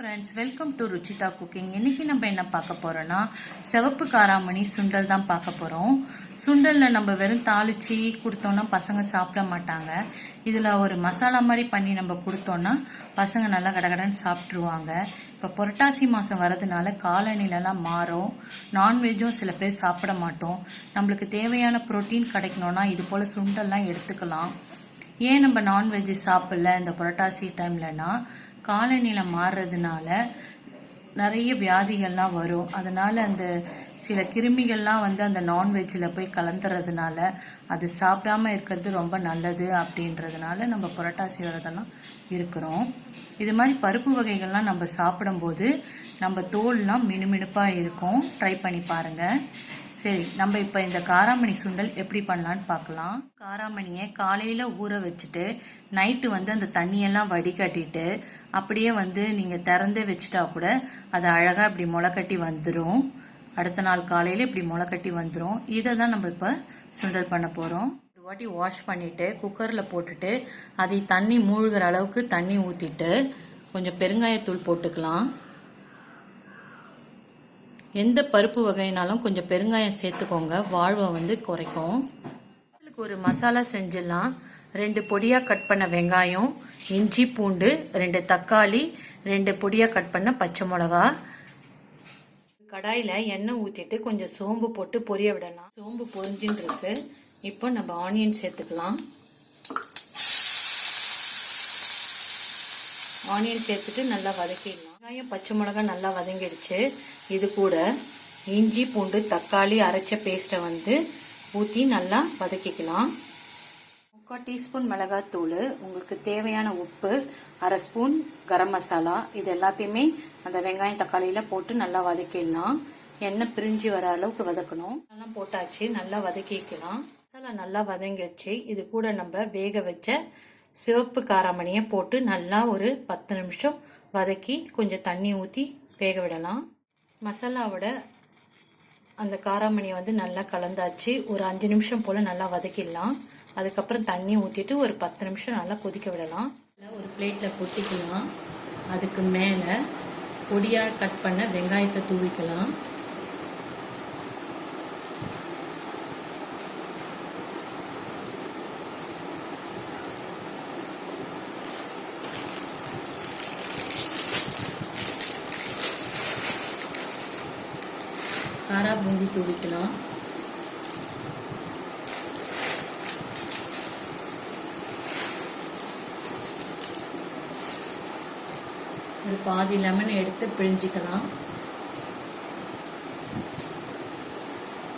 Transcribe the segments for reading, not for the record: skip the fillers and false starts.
Friends, welcome to Ruchitha cooking. இன்றைக்கி நம்ம என்ன பார்க்க போகிறோன்னா சிவப்பு காராமணி சுண்டல் தான் பார்க்க போகிறோம். சுண்டலில் நம்ம வெறும் தாளித்து கொடுத்தோன்னா பசங்க சாப்பிட மாட்டாங்க. இதில் ஒரு மசாலா மாதிரி பண்ணி நம்ம கொடுத்தோன்னா பசங்க நல்லா கடகடன்னு சாப்பிட்ருவாங்க. இப்போ புரட்டாசி மாதம் வரதுனால காலநிலைலாம் மாறும். நான்வெஜ்ஜும் சில பேர் சாப்பிட மாட்டோம். நம்மளுக்கு தேவையான ப்ரோட்டீன் கிடைக்கணுன்னா இது போல் சுண்டல்லாம் எடுத்துக்கலாம். ஏன் நம்ம நான்வெஜ்ஜு சாப்பிடல இந்த புரட்டாசி டைம்லனா, காலநிலை மாறுறதுனால நிறைய வியாதிகள்லாம் வரும். அதனால் அந்த சில கிருமிகள்லாம் அந்த நான்வெஜ்ஜில் போய் கலந்துறதுனால அது சாப்பிடாம இருக்கிறது ரொம்ப நல்லது அப்படின்றதுனால நம்ம புரட்டாசி வரதெல்லாம் இருக்கிறோம். இது மாதிரி பருப்பு வகைகள்லாம் நம்ம சாப்பிடும்போது நம்ம தோல்லாம் மினுமினுப்பாக இருக்கும். ட்ரை பண்ணி பாருங்கள். சரி, நம்ம இப்போ இந்த காராமணி சுண்டல் எப்படி பண்ணலான்னு பார்க்கலாம். காராமணியை காலையில் ஊற வச்சுட்டு நைட்டு அந்த தண்ணியெல்லாம் வடிகட்டிட்டு அப்படியே நீங்கள் திறந்தே வச்சுட்டா கூட அது அழகாக இப்படி முளைக்கட்டி வந்துடும். அடுத்த நாள் காலையில் இப்படி முளைக்கட்டி வந்துடும். இதை தான் நம்ம இப்போ சுண்டல் பண்ண போகிறோம். ஒரு வாட்டி வாஷ் பண்ணிவிட்டு குக்கரில் போட்டுட்டு அதை தண்ணி மூழ்கிற அளவுக்கு தண்ணி ஊற்றிட்டு கொஞ்சம் பெருங்காயத்தூள் போட்டுக்கலாம். எந்த பருப்பு வகைனாலும் கொஞ்சம் பெருங்காயம் சேர்த்துக்கோங்க, வாழ்வை குறைக்கும். இதுக்கு ஒரு மசாலா செஞ்சிடலாம். 2 பொடியாக கட் பண்ண வெங்காயம், இஞ்சி பூண்டு, 2 தக்காளி, 2 பொடியாக கட் பண்ண பச்சை மிளகா. கடாயில் எண்ணெய் ஊற்றிட்டு கொஞ்சம் சோம்பு போட்டு பொரிய விடலாம். சோம்பு பொரிஞ்சுன்னு இருக்கு. இப்போ நம்ம ஆனியன் சேர்த்துக்கலாம். ஆனியன் சேர்த்துட்டு நல்லா வதக்கிடலாம். வெங்காயம் பச்சை மிளகா நல்லா வதங்கிடுச்சு. இது கூட இஞ்சி பூண்டு தக்காளி அரைச்ச பேஸ்ட்டை ஊற்றி நல்லா வதக்கிக்கலாம். 3/4 டீஸ்பூன் மிளகாத்தூள், உங்களுக்கு தேவையான உப்பு, 1/2 ஸ்பூன் கரம் மசாலா, இது எல்லாத்தையுமே அந்த வெங்காயம் தக்காளியில் போட்டு நல்லா வதக்கிடலாம். எண்ணெய் பிரிஞ்சு வர அளவுக்கு வதக்கணும். எல்லாம் போட்டாச்சு, நல்லா வதக்கிக்கலாம். மசாலா நல்லா வதங்கிடுச்சு. இது கூட நம்ம வேக வச்ச சிவப்பு காராமணியை போட்டு நல்லா ஒரு 10 நிமிஷம் வதக்கி கொஞ்சம் தண்ணி ஊற்றி வேக விடலாம். மசாலாவோட அந்த காராமணியை நல்லா கலந்தாச்சு. ஒரு 5 நிமிஷம் போல் நல்லா வதக்கிடலாம். அதுக்கப்புறம் தண்ணி ஊற்றிட்டு ஒரு 10 நிமிஷம் நல்லா கொதிக்க விடலாம். ஒரு பிளேட்டில் கொட்டிக்கலாம். அதுக்கு மேலே பொடியாக கட் பண்ண வெங்காயத்தை தூவிக்கலாம். காரா பூந்தி தூவிக்கலாம். ஒரு பாதி லெமன் எடுத்து பிழிஞ்சிக்கலாம்.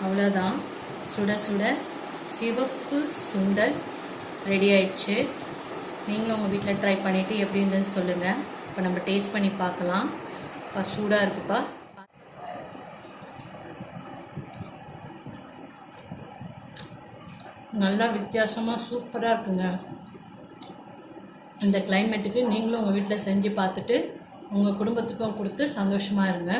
அவ்வளோதான், சுட சுட சிவப்பு சுண்டல் ரெடி ஆயிடுச்சு. நீங்களும் உங்கள் வீட்டில் ட்ரை பண்ணிவிட்டு எப்படி இருந்ததுன்னு சொல்லுங்கள். இப்போ நம்ம டேஸ்ட் பண்ணி பார்க்கலாம். இப்போ சூடாக இருக்குப்பா. நல்லா வித்தியாசமாக சூப்பராக இருக்குங்க. இந்த கிளைமேட்டுக்கு நீங்களும் உங்கள் வீட்டில் செஞ்சு பார்த்துட்டு உங்கள் குடும்பத்துக்கும் கொடுத்து சந்தோஷமாக இருங்க.